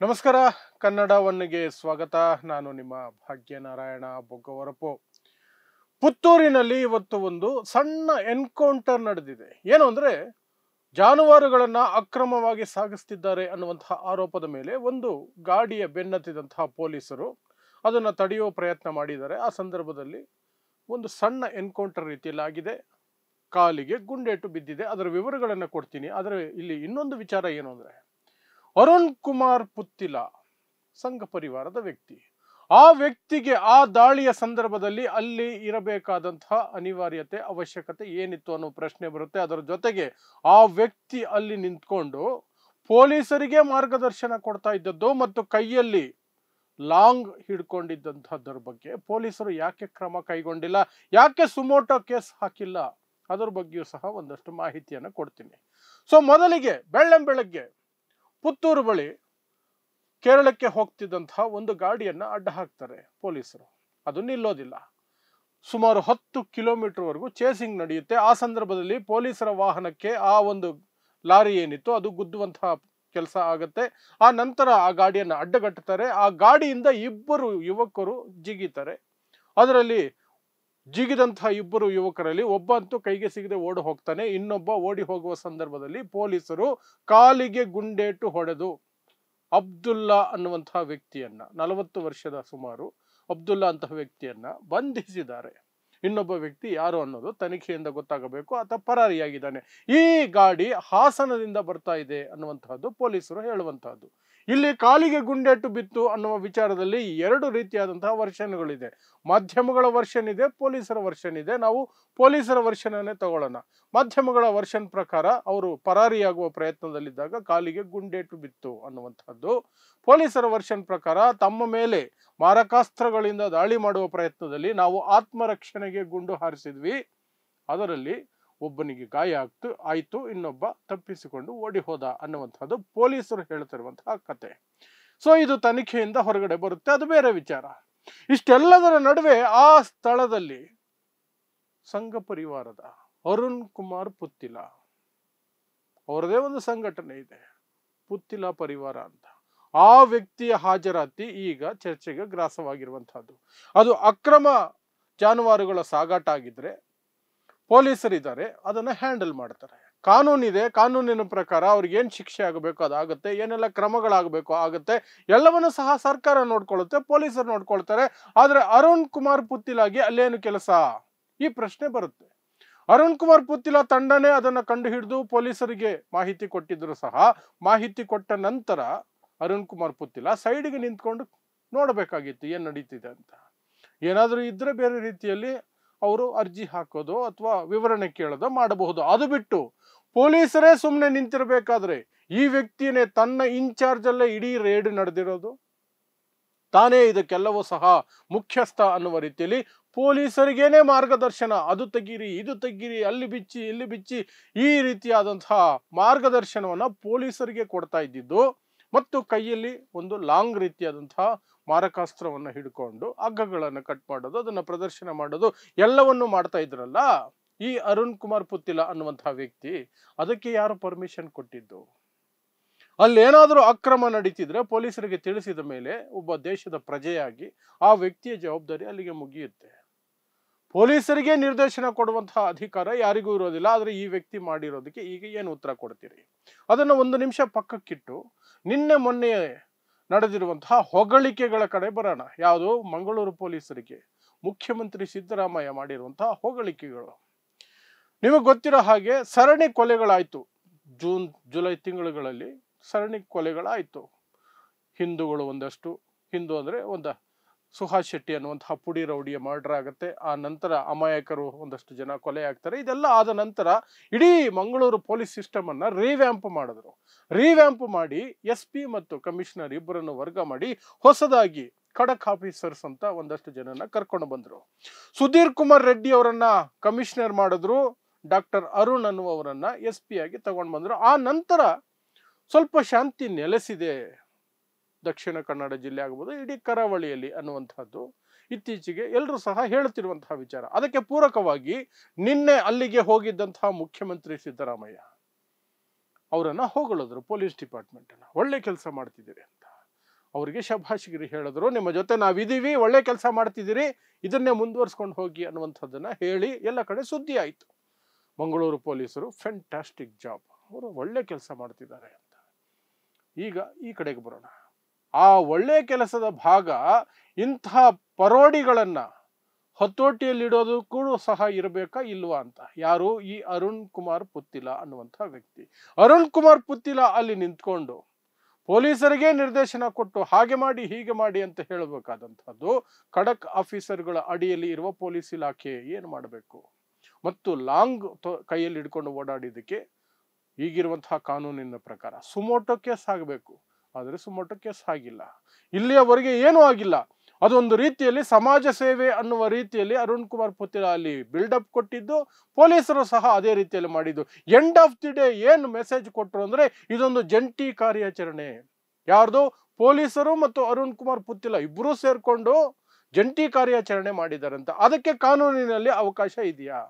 ನಮಸ್ಕಾರ. ಕನ್ನಡ ಒನ್ಗೆ ಸ್ವಾಗತ. ನಾನು ನಿಮ್ಮ ಭಾಗ್ಯನಾರಾಯಣ ಬೊಗ್ಗವರಪು. ಪುತ್ತೂರಿನಲ್ಲಿ ಇವತ್ತು ಒಂದು ಸಣ್ಣ ಎನ್ಕೌಂಟರ್ ನಡೆದಿದೆ. ಏನು ಅಂದ್ರೆ ಜಾನುವಾರುಗಳನ್ನ ಅಕ್ರಮವಾಗಿ ಸಾಗಿಸ್ತಿದ್ದಾರೆ ಅನ್ನುವಂತಹ ಆರೋಪದ ಮೇಲೆ ಒಂದು ಗಾಡಿಯ ಬೆನ್ನತ್ತಿದಂತಹ ಪೊಲೀಸರು ಅದನ್ನು ತಡೆಯುವ ಪ್ರಯತ್ನ ಮಾಡಿದ್ದಾರೆ. ಆ ಸಂದರ್ಭದಲ್ಲಿ ಒಂದು ಸಣ್ಣ ಎನ್ಕೌಂಟರ್ ರೀತಿಯಲ್ಲಿ ಆಗಿದೆ. ಕಾಲಿಗೆ ಗುಂಡೇಟು ಬಿದ್ದಿದೆ. ಅದರ ವಿವರಗಳನ್ನು ಕೊಡ್ತೀನಿ. ಆದರೆ ಇಲ್ಲಿ ಇನ್ನೊಂದು ವಿಚಾರ ಏನು ಅಂದ್ರೆ, ಅರುಣ್ ಕುಮಾರ್ ಪುತ್ತಿಲ ಸಂಘ ಪರಿವಾರದ ವ್ಯಕ್ತಿ. ಆ ವ್ಯಕ್ತಿಗೆ ಆ ದಾಳಿಯ ಸಂದರ್ಭದಲ್ಲಿ ಅಲ್ಲಿ ಇರಬೇಕಾದಂತಹ ಅನಿವಾರ್ಯತೆ ಅವಶ್ಯಕತೆ ಏನಿತ್ತು ಅನ್ನೋ ಪ್ರಶ್ನೆ ಬರುತ್ತೆ. ಅದರ ಜೊತೆಗೆ ಆ ವ್ಯಕ್ತಿ ಅಲ್ಲಿ ನಿಂತ್ಕೊಂಡು ಪೊಲೀಸರಿಗೆ ಮಾರ್ಗದರ್ಶನ ಕೊಡ್ತಾ ಇದ್ದದ್ದು ಮತ್ತು ಕೈಯಲ್ಲಿ ಲಾಂಗ್ ಹಿಡ್ಕೊಂಡಿದ್ದಂಥದ್ರ ಬಗ್ಗೆ ಪೊಲೀಸರು ಯಾಕೆ ಕ್ರಮ ಕೈಗೊಂಡಿಲ್ಲ, ಯಾಕೆ ಸುಮೋಟೋ ಕೇಸ್ ಹಾಕಿಲ್ಲ, ಅದರ ಬಗ್ಗೆಯೂ ಸಹ ಒಂದಷ್ಟು ಮಾಹಿತಿಯನ್ನು ಕೊಡ್ತೀನಿ. ಸೊ ಮೊದಲಿಗೆ ಬೆಳ್ಳಂಬೆಳಗ್ಗೆ ಪುತ್ತೂರು ಬಳಿ ಕೇರಳಕ್ಕೆ ಹೋಗ್ತಿದ್ದಂತಹ ಒಂದು ಗಾಡಿಯನ್ನ ಅಡ್ಡ ಹಾಕ್ತಾರೆ ಪೊಲೀಸರು. ಅದು ನಿಲ್ಲೋದಿಲ್ಲ. ಸುಮಾರು 10 ಕಿಲೋಮೀಟರ್ ವರೆಗೂ ಚೇಸಿಂಗ್ ನಡೆಯುತ್ತೆ. ಆ ಸಂದರ್ಭದಲ್ಲಿ ಪೊಲೀಸರ ವಾಹನಕ್ಕೆ ಆ ಒಂದು ಲಾರಿ ಏನಿತ್ತು ಅದು ಗುದ್ದುವಂತಹ ಕೆಲಸ ಆಗುತ್ತೆ. ಆ ನಂತರ ಆ ಗಾಡಿಯನ್ನು ಅಡ್ಡಗಟ್ಟುತ್ತಾರೆ. ಆ ಗಾಡಿಯಿಂದ ಇಬ್ಬರು ಯುವಕರು ಜಿಗಿತಾರೆ. ಅದರಲ್ಲಿ ಜಿಗಿದಂತಹ ಇಬ್ಬರು ಯುವಕರಲ್ಲಿ ಒಬ್ಬ ಅಂತೂ ಕೈಗೆ ಸಿಗದೆ ಓಡಿ ಹೋಗ್ತಾನೆ. ಇನ್ನೊಬ್ಬ ಓಡಿ ಹೋಗುವ ಸಂದರ್ಭದಲ್ಲಿ ಪೊಲೀಸರು ಕಾಲಿಗೆ ಗುಂಡೇಟು ಹೊಡೆದು ಅಬ್ದುಲ್ಲಾ ಅನ್ನುವಂತಹ ವ್ಯಕ್ತಿಯನ್ನ, 40 ವರ್ಷದ ಸುಮಾರು ಅಬ್ದುಲ್ಲಾ ಅಂತಹ ವ್ಯಕ್ತಿಯನ್ನ ಬಂಧಿಸಿದ್ದಾರೆ. ಇನ್ನೊಬ್ಬ ವ್ಯಕ್ತಿ ಯಾರು ಅನ್ನೋದು ತನಿಖೆಯಿಂದ ಗೊತ್ತಾಗಬೇಕು. ಆತ ಪರಾರಿಯಾಗಿದ್ದಾನೆ. ಈ ಗಾಡಿ ಹಾಸನದಿಂದ ಬರ್ತಾ ಇದೆ ಅನ್ನುವಂತಹದ್ದು ಪೊಲೀಸರು ಹೇಳುವಂತಹದ್ದು. ಇಲ್ಲಿ ಕಾಲಿಗೆ ಗುಂಡೇಟು ಬಿತ್ತು ಅನ್ನುವ ವಿಚಾರದಲ್ಲಿ 2 ರೀತಿಯಾದಂತಹ ವರ್ಷನ್ಗಳಿದೆ. ಮಾಧ್ಯಮಗಳ ವರ್ಷನ್ ಇದೆ, ಪೊಲೀಸರ ವರ್ಷನ್ ಇದೆ. ನಾವು ಪೊಲೀಸರ ವರ್ಷನ್ನೇ ತಗೊಳ್ಳೋಣ. ಮಾಧ್ಯಮಗಳ ವರ್ಷನ್ ಪ್ರಕಾರ ಅವರು ಪರಾರಿಯಾಗುವ ಪ್ರಯತ್ನದಲ್ಲಿದ್ದಾಗ ಕಾಲಿಗೆ ಗುಂಡೇಟು ಬಿತ್ತು ಅನ್ನುವಂಥದ್ದು. ಪೊಲೀಸರ ವರ್ಷನ್ ಪ್ರಕಾರ ತಮ್ಮ ಮೇಲೆ ಮಾರಕಾಸ್ತ್ರಗಳಿಂದ ದಾಳಿ ಮಾಡುವ ಪ್ರಯತ್ನದಲ್ಲಿ ನಾವು ಆತ್ಮರಕ್ಷಣೆಗೆ ಗುಂಡು ಹಾರಿಸಿದ್ವಿ, ಅದರಲ್ಲಿ ಒಬ್ಬನಿಗೆ ಗಾಯ ಆಯ್ತು, ಇನ್ನೊಬ್ಬ ತಪ್ಪಿಸಿಕೊಂಡು ಓಡಿ ಹೋದ ಅನ್ನುವಂಥದ್ದು ಪೊಲೀಸರು ಹೇಳ್ತಿರುವಂತಹ ಕತೆ. ಸೊ ಇದು ತನಿಖೆಯಿಂದ ಹೊರಗಡೆ ಬರುತ್ತೆ, ಅದು ಬೇರೆ ವಿಚಾರ. ಇಷ್ಟೆಲ್ಲದರ ನಡುವೆ ಆ ಸ್ಥಳದಲ್ಲಿ ಸಂಘ ಪರಿವಾರದ ಅರುಣ್ ಕುಮಾರ್ ಪುತ್ತಿಲ ಅವರದೇ ಒಂದು ಸಂಘಟನೆ ಇದೆ, ಪುತ್ತಿಲ ಪರಿವಾರ ಅಂತ. ಆ ವ್ಯಕ್ತಿಯ ಹಾಜರಾತಿ ಈಗ ಚರ್ಚೆಗೆ ಗ್ರಾಸವಾಗಿರುವಂತಹದ್ದು. ಅದು ಅಕ್ರಮ ಜಾನುವಾರುಗಳ ಸಾಗಾಟ ಆಗಿದ್ರೆ ಪೊಲೀಸರಿದ್ದಾರೆ, ಅದನ್ನ ಹ್ಯಾಂಡಲ್ ಮಾಡ್ತಾರೆ. ಕಾನೂನಿದೆ, ಕಾನೂನಿನ ಪ್ರಕಾರ ಅವ್ರಿಗೆ ಏನ್ ಶಿಕ್ಷೆ ಆಗಬೇಕು ಅದಾಗುತ್ತೆ, ಏನೆಲ್ಲ ಕ್ರಮಗಳಾಗಬೇಕು ಆಗುತ್ತೆ, ಎಲ್ಲವನ್ನೂ ಸಹ ಸರ್ಕಾರ ನೋಡ್ಕೊಳ್ಳುತ್ತೆ, ಪೊಲೀಸರು ನೋಡ್ಕೊಳ್ತಾರೆ. ಆದ್ರೆ ಅರುಣ್ ಕುಮಾರ್ ಪುತ್ತಿಲಾಗಿ ಅಲ್ಲೇನು ಕೆಲಸ, ಈ ಪ್ರಶ್ನೆ ಬರುತ್ತೆ. ಅರುಣ್ ಕುಮಾರ್ ಪುತ್ತಿಲ ತಂಡನೇ ಅದನ್ನ ಕಂಡು ಹಿಡಿದು ಪೊಲೀಸರಿಗೆ ಮಾಹಿತಿ ಕೊಟ್ಟಿದ್ರು ಸಹ, ಮಾಹಿತಿ ಕೊಟ್ಟ ನಂತರ ಅರುಣ್ ಕುಮಾರ್ ಪುತ್ತಿಲ ಸೈಡ್ಗೆ ನಿಂತ್ಕೊಂಡು ನೋಡಬೇಕಾಗಿತ್ತು ಏನ್ ನಡೀತಿದೆ ಅಂತ. ಏನಾದ್ರೂ ಇದ್ರೆ ಬೇರೆ ರೀತಿಯಲ್ಲಿ ಅವರು ಅರ್ಜಿ ಹಾಕೋದು ಅಥವಾ ವಿವರಣೆ ಕೇಳೋದು ಮಾಡಬಹುದು. ಅದು ಬಿಟ್ಟು ಪೊಲೀಸರೇ ಸುಮ್ಮನೆ ನಿಂತಿರಬೇಕಾದ್ರೆ ಈ ವ್ಯಕ್ತಿನೇ ತನ್ನ ಇನ್ಚಾರ್ಜ್ ಅಲ್ಲೇ ಇಡೀ ರೇಡ್ ನಡೆದಿರೋದು, ತಾನೇ ಇದಕ್ಕೆಲ್ಲವೂ ಸಹ ಮುಖ್ಯಸ್ಥ ಅನ್ನುವ ರೀತಿಯಲ್ಲಿ ಪೊಲೀಸರಿಗೇನೆ ಮಾರ್ಗದರ್ಶನ, ಅದು ತೆಗೀರಿ, ಇದು ತೆಗೀರಿ, ಅಲ್ಲಿ ಬಿಚ್ಚಿ, ಇಲ್ಲಿ ಬಿಚ್ಚಿ, ಈ ರೀತಿಯಾದಂತಹ ಮಾರ್ಗದರ್ಶನವನ್ನ ಪೊಲೀಸರಿಗೆ ಕೊಡ್ತಾ ಇದ್ದಿದ್ದು ಮತ್ತು ಕೈಯಲ್ಲಿ ಒಂದು ಲಾಂಗ್ ರೀತಿಯಾದಂತಹ ಮಾರಕಾಸ್ತ್ರವನ್ನು ಹಿಡ್ಕೊಂಡು ಹಗ್ಗಗಳನ್ನು ಕಟ್ ಮಾಡೋದು, ಅದನ್ನ ಪ್ರದರ್ಶನ ಮಾಡೋದು, ಎಲ್ಲವನ್ನು ಮಾಡ್ತಾ ಇದ್ರಲ್ಲ ಈ ಅರುಣ್ ಕುಮಾರ್ ಪುತ್ತಿಲ ಅನ್ನುವಂತಹ ವ್ಯಕ್ತಿ. ಅದಕ್ಕೆ ಯಾರು ಪರ್ಮಿಷನ್ ಕೊಟ್ಟಿದ್ದು? ಅಲ್ಲೇನಾದ್ರೂ ಅಕ್ರಮ ನಡೀತಿದ್ರೆ ಪೊಲೀಸರಿಗೆ ತಿಳಿಸಿದ ಮೇಲೆ ಒಬ್ಬ ದೇಶದ ಪ್ರಜೆಯಾಗಿ ಆ ವ್ಯಕ್ತಿಯ ಜವಾಬ್ದಾರಿ ಅಲ್ಲಿಗೆ ಮುಗಿಯುತ್ತೆ. ಪೊಲೀಸರಿಗೆ ನಿರ್ದೇಶನ ಕೊಡುವಂತಹ ಅಧಿಕಾರ ಯಾರಿಗೂ ಇರೋದಿಲ್ಲ. ಆದ್ರೆ ಈ ವ್ಯಕ್ತಿ ಮಾಡಿರೋದಕ್ಕೆ ಈಗ ಏನು ಉತ್ತರ ಕೊಡ್ತೀರಿ? ಅದನ್ನ ಒಂದು ನಿಮಿಷ ಪಕ್ಕಕ್ಕಿಟ್ಟು ನಿನ್ನೆ ಮೊನ್ನೆ ನಡೆದಿರುವಂತಹ ಹೊಗಳಿಕೆಗಳ ಕಡೆ ಬರೋಣ. ಯಾವುದು? ಮಂಗಳೂರು ಪೊಲೀಸರಿಗೆ ಮುಖ್ಯಮಂತ್ರಿ ಸಿದ್ದರಾಮಯ್ಯ ಮಾಡಿರುವಂತಹ ಹೊಗಳಿಕೆಗಳು. ನಿಮಗೆ ಗೊತ್ತಿರೋ ಹಾಗೆ ಸರಣಿ ಕೊಲೆಗಳಾಯ್ತು. ಜೂನ್ ಜುಲೈ ತಿಂಗಳುಗಳಲ್ಲಿ ಸರಣಿ ಕೊಲೆಗಳಾಯ್ತು. ಹಿಂದೂಗಳು ಒಂದಷ್ಟು, ಹಿಂದೂ ಅಂದ್ರೆ ಸುಹಾಸ್ ಶೆಟ್ಟಿ ಅನ್ನುವಂತಹ ಪುಡಿ ರೌಡಿಯ ಮರ್ಡರ್ ಆಗುತ್ತೆ. ಆ ನಂತರ ಅಮಾಯಕರು ಒಂದಷ್ಟು ಜನ ಕೊಲೆ ಆಗ್ತಾರೆ. ಇದೆಲ್ಲ ಆದ ನಂತರ ಇಡೀ ಮಂಗಳೂರು ಪೊಲೀಸ್ ಸಿಸ್ಟಮ್ ಅನ್ನ ರಿವ್ಯಾಂಪ್ ಮಾಡಿದ್ರು. ರಿವ್ಯಾಂಪ್ ಮಾಡಿ SP ಮತ್ತು ಕಮಿಷನರ್ ಇಬ್ಬರನ್ನು ವರ್ಗ ಮಾಡಿ ಹೊಸದಾಗಿ ಖಡಕ್ ಆಫೀಸರ್ಸ್ ಅಂತ ಒಂದಷ್ಟು ಜನನ ಕರ್ಕೊಂಡು ಬಂದ್ರು. ಸುಧೀರ್ ಕುಮಾರ್ ರೆಡ್ಡಿ ಅವರನ್ನ ಕಮಿಷನರ್ ಮಾಡಿದ್ರು. ಡಾಕ್ಟರ್ ಅರುಣ್ ಅನ್ನುವವರನ್ನ SP ಆಗಿ ತಗೊಂಡು ಬಂದ್ರು. ಆ ನಂತರ ಸ್ವಲ್ಪ ಶಾಂತಿ ನೆಲೆಸಿದೆ ದಕ್ಷಿಣ ಕನ್ನಡ ಜಿಲ್ಲೆ ಆಗಬಹುದು, ಇಡೀ ಕರಾವಳಿಯಲ್ಲಿ ಅನ್ನುವಂಥದ್ದು ಇತ್ತೀಚೆಗೆ ಎಲ್ಲರೂ ಸಹ ಹೇಳ್ತಿರುವಂತಹ ವಿಚಾರ. ಅದಕ್ಕೆ ಪೂರಕವಾಗಿ ನಿನ್ನೆ ಅಲ್ಲಿಗೆ ಹೋಗಿದ್ದಂತಹ ಮುಖ್ಯಮಂತ್ರಿ ಸಿದ್ದರಾಮಯ್ಯ ಅವರನ್ನ ಹೊಗಳಿದ್ರು ಪೊಲೀಸ್ ಡಿಪಾರ್ಟ್ಮೆಂಟ್ ಅನ್ನ, ಒಳ್ಳೆ ಕೆಲಸ ಮಾಡ್ತಿದ್ದೀರಿ ಅಂತ. ಅವರಿಗೆ ಶಭಾಷಿಗಿರಿ ಹೇಳಿದ್ರು, ನಿಮ್ಮ ಜೊತೆ ನಾವಿದ್ದೀವಿ, ಒಳ್ಳೆ ಕೆಲಸ ಮಾಡ್ತಿದ್ದೀರಿ, ಇದನ್ನೇ ಮುಂದುವರ್ಸ್ಕೊಂಡು ಹೋಗಿ ಅನ್ನುವಂಥದ್ದನ್ನು ಹೇಳಿ ಎಲ್ಲ ಕಡೆ ಸುದ್ದಿ ಆಯಿತು. ಮಂಗಳೂರು ಪೊಲೀಸರು ಫ್ಯಾಂಟಾಸ್ಟಿಕ್ ಜಾಬ್, ಅವರು ಒಳ್ಳೆ ಕೆಲಸ ಮಾಡ್ತಿದ್ದಾರೆ ಅಂತ. ಈಗ ಈ ಕಡೆಗೆ ಬರೋಣ. ಆ ಒಳ್ಳೆ ಕೆಲಸದ ಭಾಗ ಇಂಥ ಪರೋಡಿಗಳನ್ನು ಹತೋಟಿಯಲ್ಲಿಡೋದಕ್ಕೂ ಸಹ ಇರಬೇಕಾ ಇಲ್ವಾ ಅಂತ. ಯಾರು? ಈ ಅರುಣ್ ಕುಮಾರ್ ಪುತ್ತಿಲ ಅನ್ನುವಂಥ ವ್ಯಕ್ತಿ. ಅರುಣ್ ಕುಮಾರ್ ಪುತ್ತಿಲ ಅಲ್ಲಿ ನಿಂತ್ಕೊಂಡು ಪೊಲೀಸರಿಗೆ ನಿರ್ದೇಶನ ಕೊಟ್ಟು ಹಾಗೆ ಮಾಡಿ ಹೀಗೆ ಮಾಡಿ ಅಂತ ಹೇಳಬೇಕಾದಂಥದ್ದು ಖಡಕ್ ಆಫೀಸರ್ಗಳ ಅಡಿಯಲ್ಲಿ ಇರುವ ಪೊಲೀಸ್ ಇಲಾಖೆ ಏನು ಮಾಡಬೇಕು? ಮತ್ತು ಲಾಂಗ್ ಕೈಯಲ್ಲಿ ಹಿಡ್ಕೊಂಡು ಓಡಾಡಿದ್ದಕ್ಕೆ ಈಗಿರುವಂತಹ ಕಾನೂನಿನ ಪ್ರಕಾರ ಸುಮೋಟೋ ಕೇಸ್ ಆಗಬೇಕು. ಆದರೆ ಸುಮೋಟೋ ಕೇಸ್ ಆಗಿಲ್ಲ, ಇಲ್ಲಿಯವರೆಗೆ ಏನೂ ಆಗಿಲ್ಲ. ಅದೊಂದು ರೀತಿಯಲ್ಲಿ ಸಮಾಜ ಸೇವೆ ಅನ್ನುವ ರೀತಿಯಲ್ಲಿ ಅರುಣ್ ಕುಮಾರ್ ಪುತ್ತಿಲ ಅಲ್ಲಿ ಬಿಲ್ಡಪ್ ಕೊಟ್ಟಿದ್ದು, ಪೊಲೀಸರು ಸಹ ಅದೇ ರೀತಿಯಲ್ಲಿ ಮಾಡಿದ್ದು. ಎಂಡ್ ಆಫ್ ದಿ ಡೇ ಏನು ಮೆಸೇಜ್ ಕೊಟ್ಟರು ಅಂದರೆ ಇದೊಂದು ಜಂಟಿ ಕಾರ್ಯಾಚರಣೆ. ಯಾರ್ದು? ಪೊಲೀಸರು ಮತ್ತು ಅರುಣ್ ಕುಮಾರ್ ಪುತ್ತಿಲ ಇಬ್ಬರೂ ಸೇರ್ಕೊಂಡು ಜಂಟಿ ಕಾರ್ಯಾಚರಣೆ ಮಾಡಿದಾರಂತ. ಅದಕ್ಕೆ ಕಾನೂನಿನಲ್ಲಿ ಅವಕಾಶ ಇದೆಯಾ?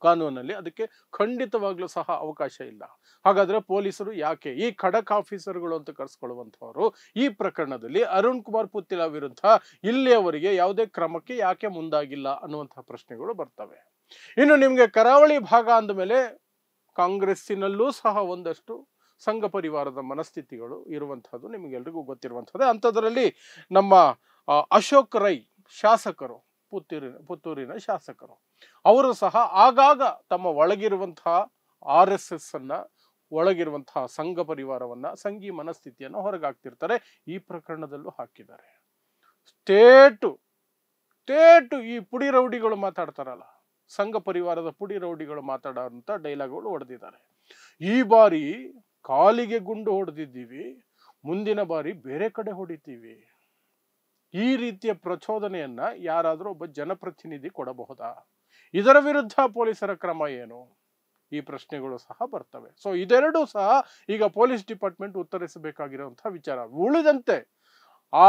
ಕಾನೂನಲ್ಲಿ ಅದಕ್ಕೆ ಖಂಡಿತವಾಗ್ಲೂ ಸಹ ಅವಕಾಶ ಇಲ್ಲ. ಹಾಗಾದ್ರೆ ಪೊಲೀಸರು ಯಾಕೆ, ಈ ಖಡಕ್ ಆಫೀಸರ್ಗಳು ಅಂತ ಕರೆಸ್ಕೊಳ್ಳುವಂಥವರು ಈ ಪ್ರಕರಣದಲ್ಲಿ ಅರುಣ್ ಕುಮಾರ್ ಪುತ್ತಿಲ ವಿರುದ್ಧ ಇಲ್ಲಿಯವರೆಗೆ ಯಾವುದೇ ಕ್ರಮಕ್ಕೆ ಯಾಕೆ ಮುಂದಾಗಿಲ್ಲ ಅನ್ನುವಂತಹ ಪ್ರಶ್ನೆಗಳು ಬರ್ತವೆ. ಇನ್ನು ನಿಮಗೆ ಕರಾವಳಿ ಭಾಗ ಅಂದಮೇಲೆ ಕಾಂಗ್ರೆಸ್ಸಿನಲ್ಲೂ ಸಹ ಒಂದಷ್ಟು ಸಂಘ ಪರಿವಾರದ ಮನಸ್ಥಿತಿಗಳು ಇರುವಂತಹದ್ದು ನಿಮಗೆಲ್ರಿಗೂ ಗೊತ್ತಿರುವಂಥದ್ದೇ. ಅಂಥದ್ರಲ್ಲಿ ನಮ್ಮ ಅಶೋಕ್ ರೈ ಶಾಸಕರು, ಪುತ್ತೂರಿನ ಶಾಸಕರು, ಅವರು ಸಹ ಆಗಾಗ ತಮ್ಮ ಒಳಗಿರುವಂತಹ RSS ಅನ್ನ, ಒಳಗಿರುವಂತಹ ಸಂಘ ಪರಿವಾರವನ್ನ, ಸಂಘಿ ಮನಸ್ಥಿತಿಯನ್ನು ಹೊರಗಾಗ್ತಿರ್ತಾರೆ. ಈ ಪ್ರಕರಣದಲ್ಲೂ ಹಾಕಿದ್ದಾರೆ. ಸ್ಟೇಟು ಈ ಪುಡಿ ರೌಡಿಗಳು ಮಾತಾಡ್ತಾರಲ್ಲ, ಸಂಘ ಪರಿವಾರದ ಪುಡಿ ರೌಡಿಗಳು ಮಾತಾಡುವಂತ ಡೈಲಾಗ್ಗಳು ಹೊಡೆದಿದ್ದಾರೆ. ಈ ಬಾರಿ ಕಾಲಿಗೆ ಗುಂಡು ಹೊಡೆದಿದ್ದೀವಿ, ಮುಂದಿನ ಬಾರಿ ಬೇರೆ ಕಡೆ ಹೊಡಿತೀವಿ. ಈ ರೀತಿಯ ಪ್ರಚೋದನೆಯನ್ನ ಯಾರಾದರೂ ಒಬ್ಬ ಜನಪ್ರತಿನಿಧಿ ಕೊಡಬಹುದಾ? ಇದರ ವಿರುದ್ಧ ಪೊಲೀಸರ ಕ್ರಮ ಏನು? ಈ ಪ್ರಶ್ನೆಗಳು ಸಹ ಬರ್ತವೆ. ಸೊ ಇದೆರಡೂ ಸಹ ಈಗ ಪೊಲೀಸ್ ಡಿಪಾರ್ಟ್ಮೆಂಟ್ ಉತ್ತರಿಸಬೇಕಾಗಿರುವಂತಹ ವಿಚಾರ. ಉಳಿದಂತೆ ಆ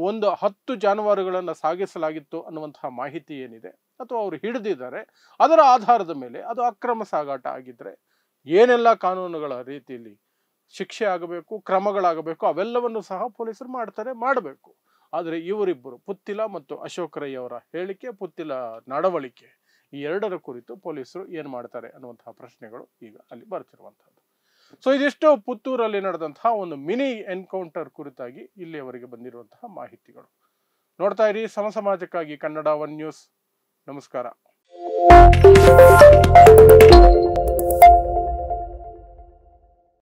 ಒಂದು 10 ಜಾನುವಾರುಗಳನ್ನು ಸಾಗಿಸಲಾಗಿತ್ತು ಅನ್ನುವಂತಹ ಮಾಹಿತಿ ಏನಿದೆ ಅಥವಾ ಅವರು ಹಿಡಿದಿದ್ದಾರೆ, ಅದರ ಆಧಾರದ ಮೇಲೆ ಅದು ಅಕ್ರಮ ಸಾಗಾಟ ಆಗಿದ್ರೆ ಏನೆಲ್ಲ ಕಾನೂನುಗಳ ರೀತಿಯಲ್ಲಿ ಶಿಕ್ಷೆ ಆಗಬೇಕು, ಕ್ರಮಗಳಾಗಬೇಕು, ಅವೆಲ್ಲವನ್ನು ಸಹ ಪೊಲೀಸರು ಮಾಡಬೇಕು. ಆದರೆ ಇವರಿಬ್ಬರು, ಪುತ್ತಿಲ ಮತ್ತು ಅಶೋಕ್ ರೈ ಅವರ ಹೇಳಿಕೆ, ಪುತ್ತಿಲ ನಡವಳಿಕೆ, ಈ ಎರಡರ ಕುರಿತು ಪೊಲೀಸರು ಏನು ಮಾಡ್ತಾರೆ ಅನ್ನುವಂತಹ ಪ್ರಶ್ನೆಗಳು ಈಗ ಅಲ್ಲಿ ಬರ್ತಿರುವಂತಹದ್ದು. ಸೊ ಇದಿಷ್ಟು ಪುತ್ತೂರಲ್ಲಿ ನಡೆದಂತಹ ಒಂದು ಮಿನಿ ಎನ್ಕೌಂಟರ್ ಕುರಿತಾಗಿ ಇಲ್ಲಿಯವರೆಗೆ ಬಂದಿರುವಂತಹ ಮಾಹಿತಿಗಳು. ನೋಡ್ತಾ ಇರಿ ಸಮಾಜಕ್ಕಾಗಿ ಕನ್ನಡ 1 ನ್ಯೂಸ್. ನಮಸ್ಕಾರ.